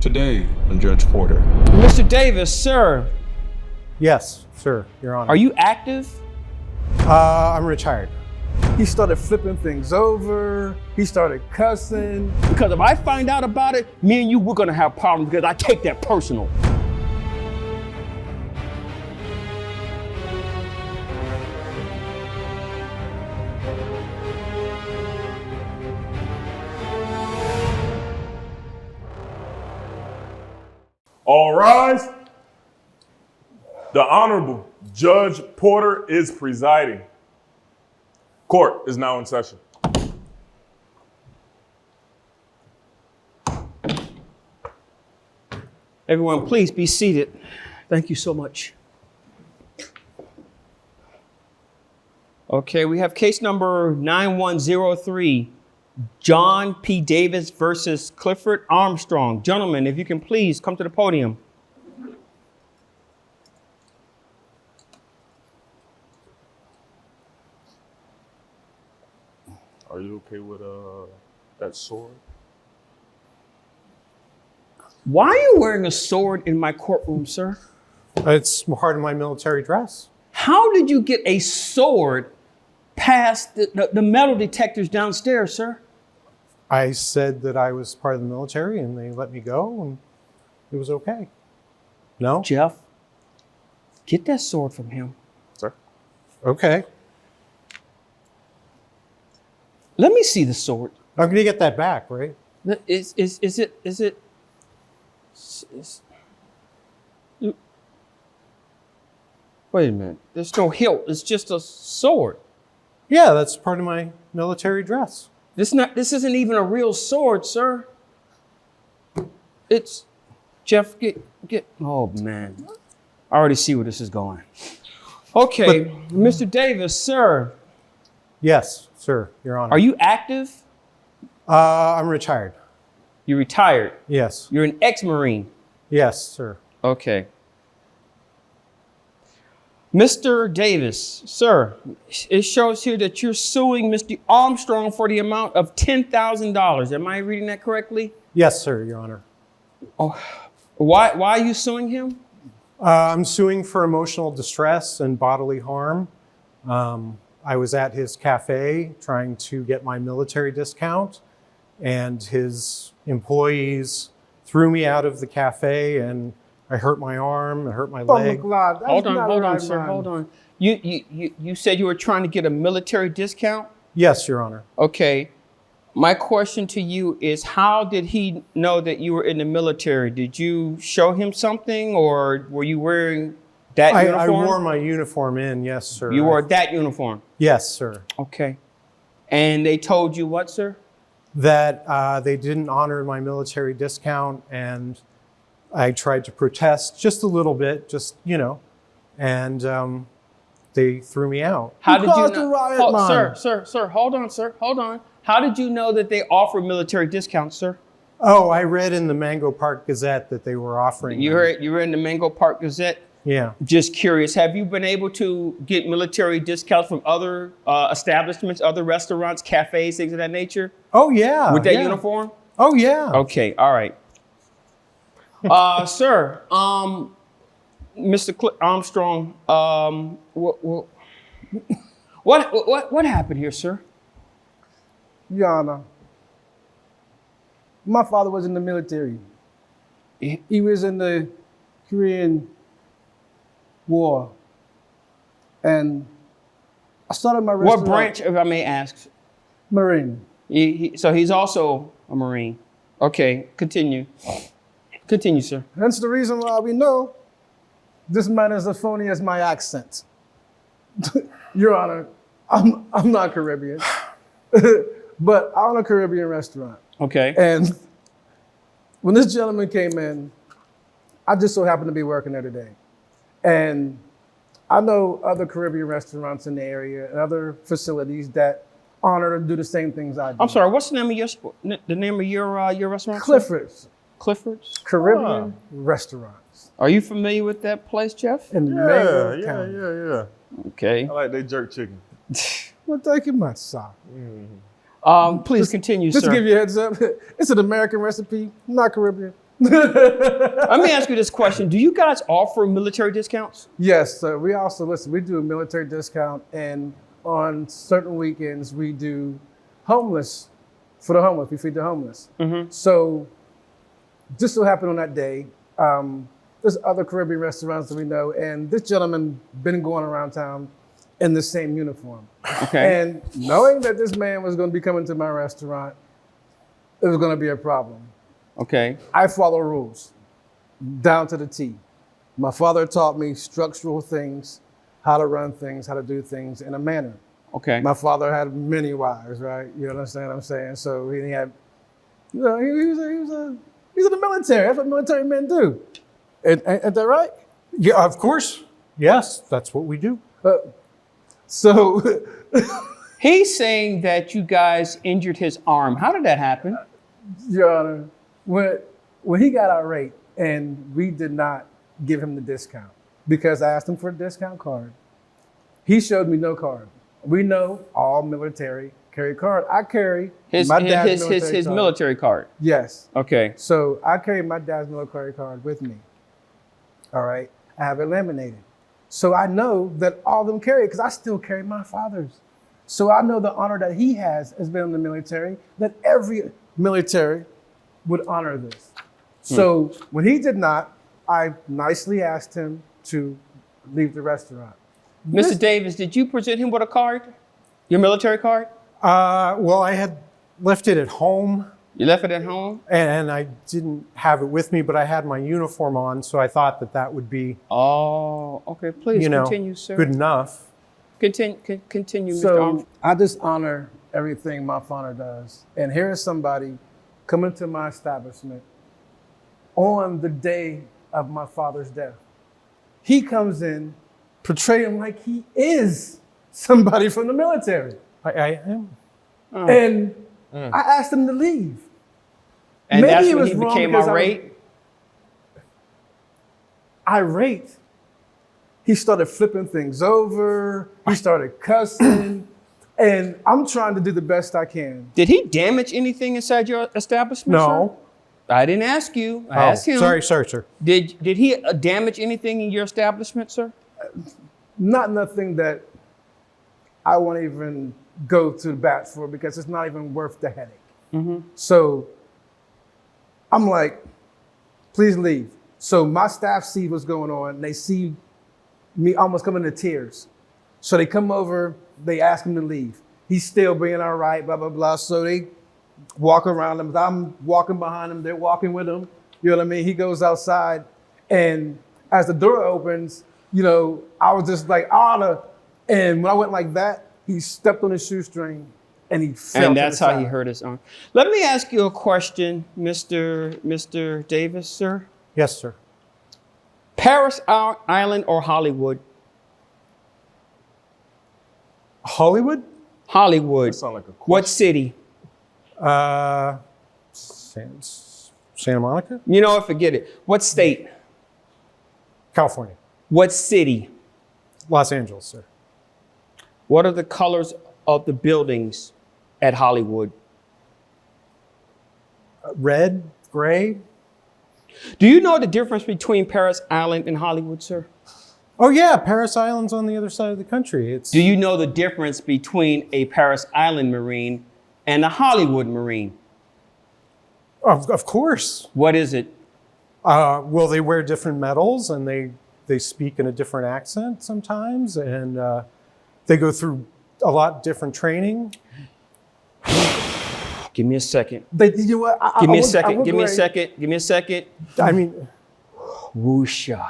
Today on Judge Porter. Mr. Davis, sir. Yes, sir, Your Honor. Are you active? I'm retired. He started flipping things over. He started cussing. Because if I find out about it, me and you, we're gonna have problems because I take that personal. All rise. The Honorable Judge Porter is presiding. Court is now in session. Everyone, please be seated. Thank you so much. Okay, we have case number 9103, John P. Davis versus Clifford Armstrong. Gentlemen, if you can please come to the podium. Are you okay with that sword? Why are you wearing a sword in my courtroom, sir? It's part of my military dress. How did you get a sword past the metal detectors downstairs, sir? I said that I was part of the military and they let me go and it was okay. No? Jeff, get that sword from him. Sir? Okay. Let me see the sword. I'm going to get that back, right? Is it? Wait a minute. There's no hilt. It's just a sword. Yeah, that's part of my military dress. This isn't even a real sword, sir. It's Jeff. Get. Oh man, I already see where this is going. Okay, Mr. Davis, sir. Yes, sir, Your Honor. Are you active? I'm retired. You retired. Yes. You're an ex-Marine. Yes, sir. Okay. Mr. Davis, sir, it shows here that you're suing Mr. Armstrong for the amount of $10,000. Am I reading that correctly? Yes, sir, Your Honor. Oh, why are you suing him? I'm suing for emotional distress and bodily harm. I was at his cafe trying to get my military discount, and his employees threw me out of the cafe, and I hurt my arm, I hurt my leg. Hold on, sir. Hold on. You said you were trying to get a military discount? Yes, Your Honor. Okay. My question to you is, how did he know that you were in the military? Did you show him something, or were you wearing that uniform? I wore my uniform in, yes, sir. You wore that uniform? Yes, sir. Okay. And they told you what, sir? That they didn't honor my military discount, and I tried to protest just a little bit, and they threw me out. How did you caused a riot, man. Sir, hold on. How did you know that they offered military discounts, sir? Oh, I read in the Mango Park Gazette that they were offering You were in the Mango Park Gazette? Yeah. Just curious, have you been able to get military discounts from other establishments, other restaurants, cafes, things of that nature? Oh, yeah. With that uniform? Oh, yeah. Okay, all right. Sir, Mr. Armstrong, what happened here, sir? Your Honor, my father was in the military. He was in the Korean War. And I started my restaurant. What branch, if I may ask? Marine. So he's also a Marine. Okay, continue. Continue, sir. Hence the reason why we know this man is as phony as my accent. Your Honor, I'm not Caribbean, but I own a Caribbean restaurant. Okay. And when this gentleman came in, I just so happened to be working there today. And I know other Caribbean restaurants in the area and other facilities that honor and do the same things I do. I'm sorry, what's the name of your restaurant? Clifford's. Clifford's? Caribbean restaurants. Are you familiar with that place, Jeff? In Mango County. Yeah. Okay. I like their jerk chicken. Well, thank you much, sir. Please continue, Just sir. to give you a heads up, it's an American recipe, not Caribbean. Let me ask you this question. Do you guys offer military discounts? Yes, so we also, listen, we do a military discount, and on certain weekends, we do homeless, for the homeless, we feed the homeless. So just so happened on that day, there's other Caribbean restaurants that we know, and this gentleman been going around town in the same uniform. Okay. And knowing that this man was going to be coming to my restaurant, it was going to be a problem. Okay. I follow rules down to the T. My father taught me structural things, how to run things, how to do things in a manner. Okay. My father had many wives, right? You understand what I'm saying? So he had, you know, he's in the military. That's what military men do. Ain't that right? Yeah, of course. Yes, that's what we do. So He's saying that you guys injured his arm. How did that happen? Your Honor, when he got irate and we did not give him the discount because I asked him for a discount card, he showed me no card. We know all military carry card. I carry my dad's his military card. Yes. Okay. So I carry my dad's military card with me. All right. I have it laminated. So I know that all of them carry it because I still carry my father's. So I know the honor that he has been in the military, that every military would honor this. So when he did not, I nicely asked him to leave the restaurant. Mr. Davis, did you present him with a card? Your military card? Well, I had left it at home, You left it at home? and I didn't have it with me, but I had my uniform on, so I thought that would be, Oh, okay. Please continue, sir. good enough. Continue, Mr. So Armstrong. I just honor everything my father does. And here is somebody coming to my establishment on the day of my father's death. He comes in portraying like he is somebody from the military. I am. And I asked him to leave. And Maybe that's it when was he wrong became because irate? Irate. He started flipping things over. He started cussing. And I'm trying to do the best I can. Did he damage anything inside your establishment, No. sir? I didn't ask you. I asked him. Sorry, sir. Did he damage anything in your establishment, sir? Not nothing that I won't even go to the bat for because it's not even worth the headache. So I'm like, please leave. So my staff see what's going on. And they see me almost coming to tears. So they come over, they ask him to leave. He's still being all right, blah, blah, blah. So they walk around him. I'm walking behind him. They're walking with him. You know what I mean? He goes outside. And as the door opens, you know, I was just like, honor. And when I went like that, he stepped on his shoestring and he fell. And to that's the how he side. hurt his arm. Let me ask you a question, Mr. Davis, sir. Yes, sir. Paris Island or Hollywood? Hollywood? Hollywood. That sound like a question. What city? Santa Monica? You know what? Forget it. What state? California. What city? Los Angeles, sir. What are the colors of the buildings at Hollywood? Red, gray. Do you know the difference between Paris Island and Hollywood, sir? Oh yeah, Paris Island's on the other side of the country. It's Do you know the difference between a Paris Island Marine and a Hollywood Marine? of course. What is it? Well, they wear different medals and they speak in a different accent sometimes, and they go through a lot different training. Give me a second. You know what? Give me a second. Give me a second. Give me a second. I mean, Woosha.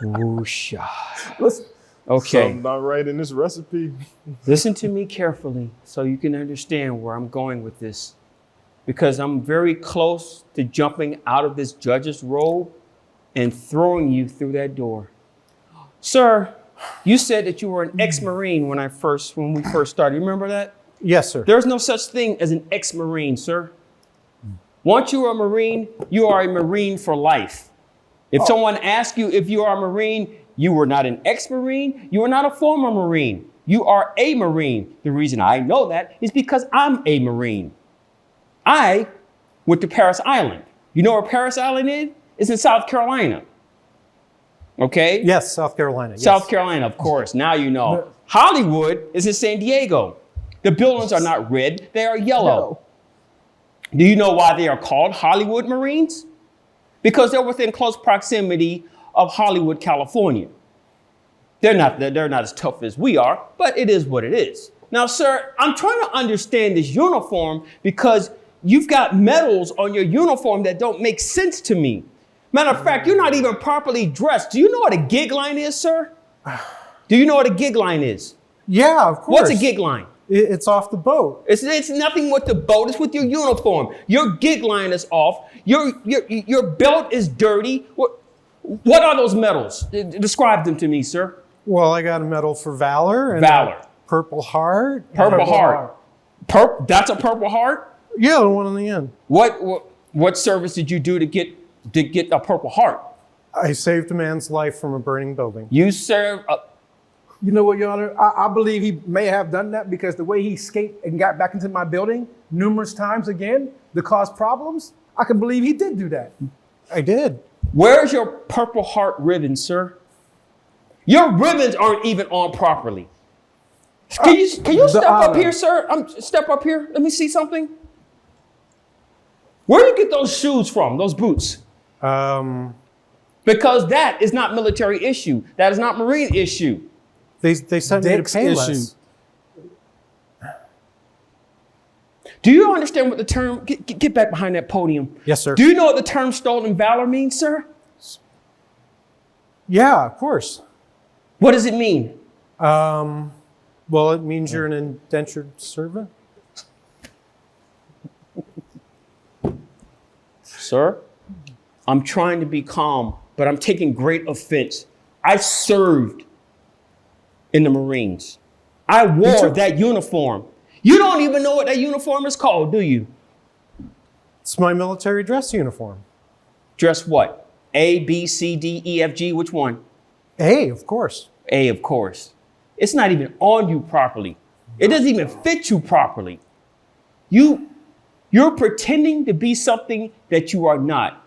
Woosha. Listen, Okay. Something not right in this recipe. Listen to me carefully so you can understand where I'm going with this. Because I'm very close to jumping out of this judge's robe and throwing you through that door. Sir, you said that you were an ex-Marine when we first started. You remember that? yes, sir. There's no such thing as an ex-Marine, sir. Once you are a Marine, you are a Marine for life. If someone asks you if you are a Marine, you were not an ex-Marine, you are not a former Marine. You are a Marine. The reason I know that is because I'm a Marine. I went to Paris Island. You know where Paris Island is? It's in South Carolina. Okay? Yes, South Carolina. Yes. South Carolina, of course. Now you know. Hollywood is in San Diego. The buildings are not red, they are yellow. Do you know why they are called Hollywood Marines? Because they're within close proximity of Hollywood, California. They're not as tough as we are, but it is what it is. Now, sir, I'm trying to understand this uniform because you've got medals on your uniform that don't make sense to me. Matter of fact, you're not even properly dressed. Do you know what a gig line is, sir? Do you know what a gig line is? Yeah, of course. What's a gig line? It's off the boat. It's nothing with the boat. It's with your uniform. Your gig line is off. Your belt is dirty. What are those medals? Describe them to me, sir. Well, I got a medal for Valor. And Valor. Purple Heart. Purple Heart. That's a Purple Heart? Yeah, the one on the end. What service did you do to get a Purple Heart? I saved a man's life from a burning building. You served You know what, Your Honor? I believe he may have done that because the way he escaped and got back into my building numerous times again to cause problems, I can believe he did do that. I did. Where's your Purple Heart ribbon, sir? Your ribbons aren't even on properly. Can you step up here, sir? Step up here. Let me see something. Where do you get those shoes from, those boots? Because that is not military issue. That is not Marine issue. They sent me to Dick's Payless. issue. Do you understand what the term, get back behind that podium. Yes, sir. Do you know what the term stolen valor means, sir? Yeah, of course. What does it mean? Well, it means you're an indentured servant. Sir, I'm trying to be calm, but I'm taking great offense. I served in the Marines. I wore that uniform. You don't even know what that uniform is called, do you? It's my military dress uniform. Dress what? A, B, C, D, E, F, G, which one? A, of course. A, of course. It's not even on you properly. It doesn't even fit you properly. You're pretending to be something that you are not.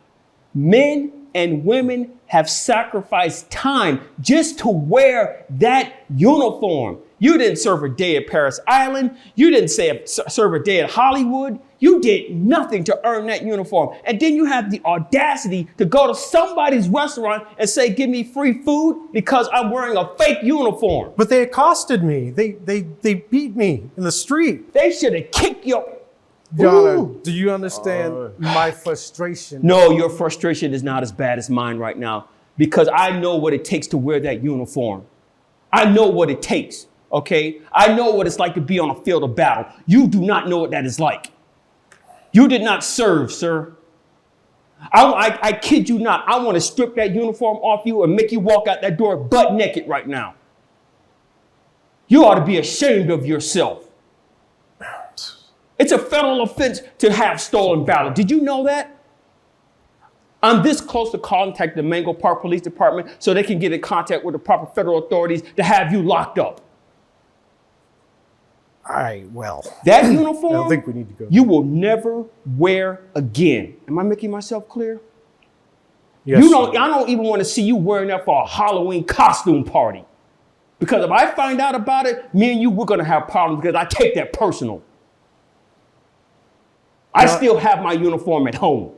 Men and women have sacrificed time just to wear that uniform. You didn't serve a day at Paris Island. You didn't serve a day at Hollywood. You did nothing to earn that uniform. And then you have the audacity to go to somebody's restaurant and say, give me free food because I'm wearing a fake uniform. But they accosted me. They beat me in the street. They should have kicked your... Your Honor, Ooh. do you understand my frustration? No, your frustration is not as bad as mine right now because I know what it takes to wear that uniform. I know what it takes, okay? I know what it's like to be on a field of battle. You do not know what that is like. You did not serve, sir. I kid you not. I want to strip that uniform off you and make you walk out that door butt naked right now. You ought to be ashamed of yourself. It's a federal offense to have stolen valor. Did you know that? I'm this close to contact the Mango Park Police Department so they can get in contact with the proper federal authorities to have you locked up. That uniform, I don't think we need to go. you will never wear again. Am I making myself clear? Yes, I don't even want to see you wearing that for a Halloween costume party. Because if I find out about it, me and you, we're going to have problems because I take that personal. I still have my uniform at home.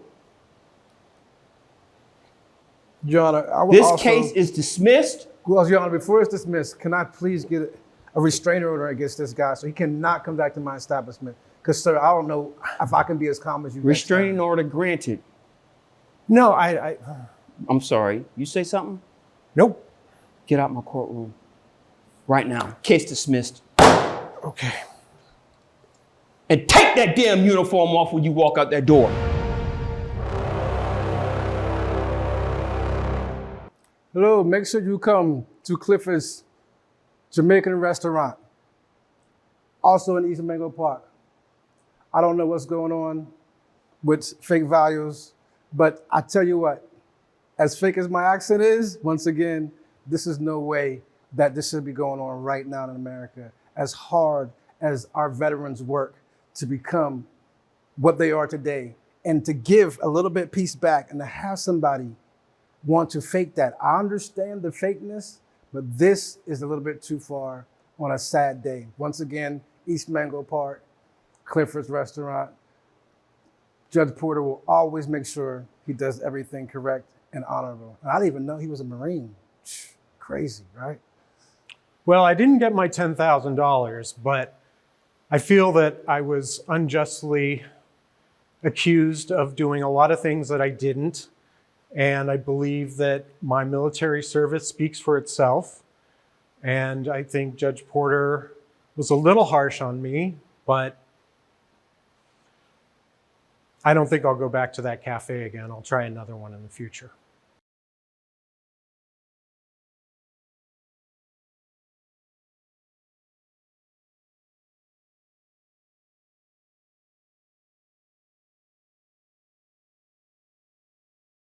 Your Honor, I will This also, case is dismissed. Well, Your Honor, before it's dismissed, can I please get a restraining order against this guy so he cannot come back to my establishment? Because, sir, I don't know if I can be as calm as you. Restraining order granted. No, I'm sorry. You say something? nope. Get out my courtroom right now. Case dismissed. Okay. And take that damn uniform off when you walk out that door. Hello, make sure you come to Clifford's Jamaican restaurant, also in East Mango Park. I don't know what's going on with fake values, but I tell you what, as fake as my accent is, once again, this is no way that this should be going on right now in America. As hard as our veterans work to become what they are today, And to give a little bit piece back and to have somebody want to fake that. I understand the fakeness, but this is a little bit too far on a sad day. Once again, East Mango Park, Clifford's Restaurant. Judge Porter will always make sure he does everything correct and honorable. And I didn't even know he was a Marine. Crazy, right? Well, I didn't get my $10,000, but I feel that I was unjustly accused of doing a lot of things that I didn't. And I believe that my military service speaks for itself. And I think Judge Porter was a little harsh on me, but I don't think I'll go back to that cafe again. I'll try another one in the future.